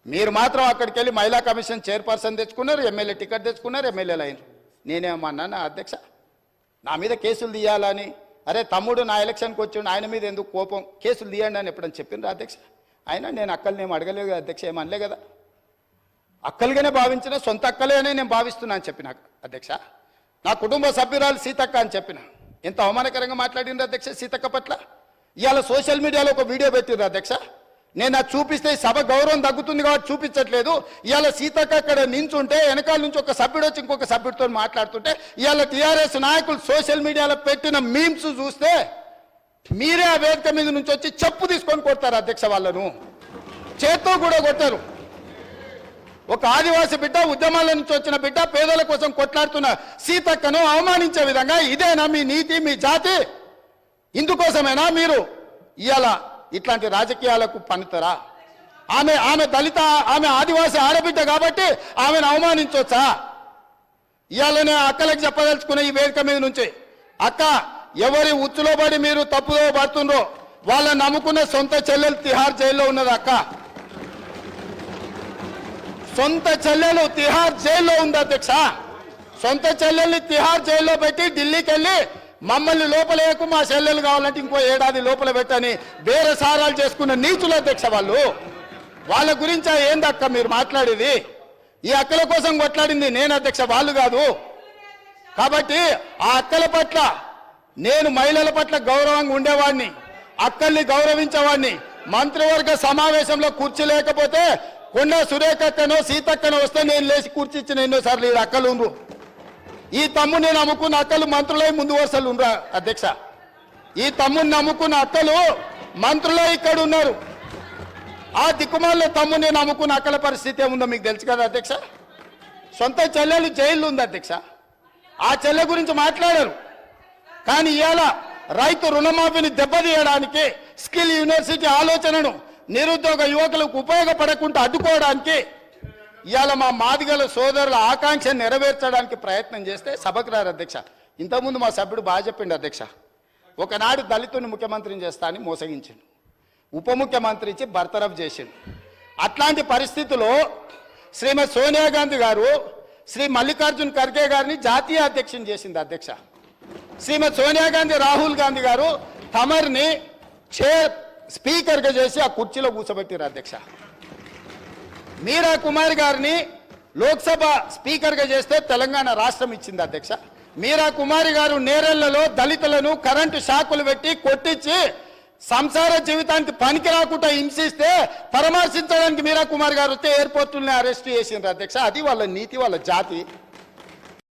మీరు మాత్రం అక్కడికి వెళ్ళి మహిళా కమిషన్ చైర్పర్సన్ తెచ్చుకున్నారు, ఎమ్మెల్యే టికెట్ తెచ్చుకున్నారు, ఎమ్మెల్యేలు అయినారు. నేనేమన్నా అధ్యక్ష నా మీద కేసులు తీయాలని? అరే తమ్ముడు నా ఎలక్షన్కి వచ్చిండు, ఆయన మీద ఎందుకు కోపం, కేసులు తీయండి అని ఎప్పుడని చెప్పిండ్రు అధ్యక్ష? అయినా నేను అక్కలనేం అడగలేదు కదా అధ్యక్ష, ఏమనలే కదా. అక్కలుగానే భావించిన, సొంత అక్కలే అని నేను భావిస్తున్నా అని చెప్పిన అధ్యక్ష. నా కుటుంబ సభ్యురాలు సీతక్క అని చెప్పిన. ఎంత అవమానకరంగా మాట్లాడిండ్రు అధ్యక్ష సీతక్క పట్ల. ఇవాళ సోషల్ మీడియాలో ఒక వీడియో పెట్టిండ్రు అధ్యక్ష. నేను అది చూపిస్తే సభ గౌరవం తగ్గుతుంది కాబట్టి చూపించట్లేదు. ఇవాళ సీతక్క అక్కడ నించుంటే వెనకాల నుంచి ఒక సభ్యుడు వచ్చి ఇంకొక సభ్యుడితో మాట్లాడుతుంటే ఇవాళ టీఆర్ఎస్ నాయకులు సోషల్ మీడియాలో పెట్టిన మీమ్స్ చూస్తే మీరే ఆ వేదిక మీద నుంచి వచ్చి చెప్పు తీసుకొని కొడతారు అధ్యక్ష. వాళ్ళను చేత్తో కూడా కొట్టారు. ఒక ఆదివాసి బిడ్డ, ఉద్యమాల నుంచి వచ్చిన బిడ్డ, పేదల కోసం కొట్లాడుతున్న సీతక్కను అవమానించే విధంగా ఇదేనా మీ నీతి, మీ జాతి? ఇందుకోసమేనా మీరు ఇవాళ ఇట్లాంటి రాజకీయాలకు పన్నుతారా? ఆమె దళిత, ఆమె ఆదివాసి ఆడబిడ్డ కాబట్టి ఆమెను అవమానించవచ్చా? ఇవాళనే అక్కలకు చెప్పదలుచుకున్న ఈ వేదిక మీద నుంచి, అక్క ఎవరి ఉచ్చులో పడి మీరు తప్పుదో పడుతుండ్రో వాళ్ళని నమ్ముకున్న సొంత చెల్లెలు తిహార్ జైల్లో ఉన్నది అక్క. సొంత చెల్లెలు తిహార్ జైల్లో ఉంది అధ్యక్ష. సొంత చెల్లెల్ని తిహార్ జైల్లో పెట్టి ఢిల్లీకి వెళ్ళి మమ్మల్ని లోపలేకు, మా చెల్లెలు కావాలంటే ఇంకో ఏడాది లోపల పెట్టని బేరసారాలు చేసుకున్న నీచుల అధ్యక్ష వాళ్ళు. వాళ్ళ గురించి ఏందక్క మీరు మాట్లాడేది? ఈ అక్కల కోసం కొట్లాడింది నేను అధ్యక్ష, వాళ్ళు కాదు. కాబట్టి ఆ అక్కల పట్ల నేను మహిళల పట్ల గౌరవంగా ఉండేవాడిని, అక్కల్ని గౌరవించేవాడిని. మంత్రివర్గ సమావేశంలో కుర్చీ లేకపోతే కొండ సురేఖక్కనో సీతక్కనో వస్తే నేను లేచి కూర్చిచ్చిన ఎన్నోసార్లు ఈ అక్కలు ఉండ్రు. ఈ తమ్ముని నమ్ముకున్న అక్కలు మంత్రులై ముందు వరుసలు ఉండరా అధ్యక్ష? ఈ తమ్ముని నమ్ముకున్న అక్కలు మంత్రులే ఇక్కడ ఉన్నారు. ఆ దిక్కుమాల తమ్ముని నమ్ముకున్న అక్కల పరిస్థితి ఏముందో మీకు తెలుసు కదా అధ్యక్ష. సొంత చెల్లెలు జైల్లో ఉంది అధ్యక్ష. ఆ చెల్లె గురించి మాట్లాడారు. కానీ ఇవాళ రైతు రుణమాఫీని దెబ్బతీయడానికి, స్కిల్ యూనివర్సిటీ ఆలోచనను నిరుద్యోగ యువకులకు ఉపయోగపడకుండా అడ్డుకోవడానికి ఇవాళ మా మాదిగల సోదరుల ఆకాంక్ష నెరవేర్చడానికి ప్రయత్నం చేస్తే సభకు రారు అధ్యక్ష. ఇంతకుముందు మా సభ్యుడు బాగా చెప్పిండు అధ్యక్ష. ఒకనాడు దళితుని ముఖ్యమంత్రిని చేస్తా అని మోసగించిండు, ఉప ముఖ్యమంత్రి ఇచ్చి బర్తరఫ్ చేసిండు. అట్లాంటి పరిస్థితుల్లో శ్రీమతి సోనియా గాంధీ గారు శ్రీ మల్లికార్జున్ ఖర్గే గారిని జాతీయ అధ్యక్షుని చేసింది అధ్యక్ష. శ్రీమతి సోనియా గాంధీ రాహుల్ గాంధీ గారు తమర్ని స్పీకర్గా చేసి ఆ కుర్చీలో కూర్చోబెట్టారు అధ్యక్ష. మీరా కుమార్ గారిని లోక్సభ స్పీకర్గా చేస్తే తెలంగాణ రాష్ట్రం ఇచ్చింది అధ్యక్ష. మీరా కుమారి గారు నేరెళ్లలో దళితులను కరెంటు షాకులు పెట్టి కొట్టించి సంసార జీవితానికి పనికి రాకుండా హింసిస్తే పరామర్శించడానికి మీరా కుమార్ గారు వస్తే ఎయిర్పోర్టుల్ని అరెస్ట్ చేసిండ్రు అధ్యక్ష. అది వాళ్ళ నీతి, వాళ్ళ జాతి.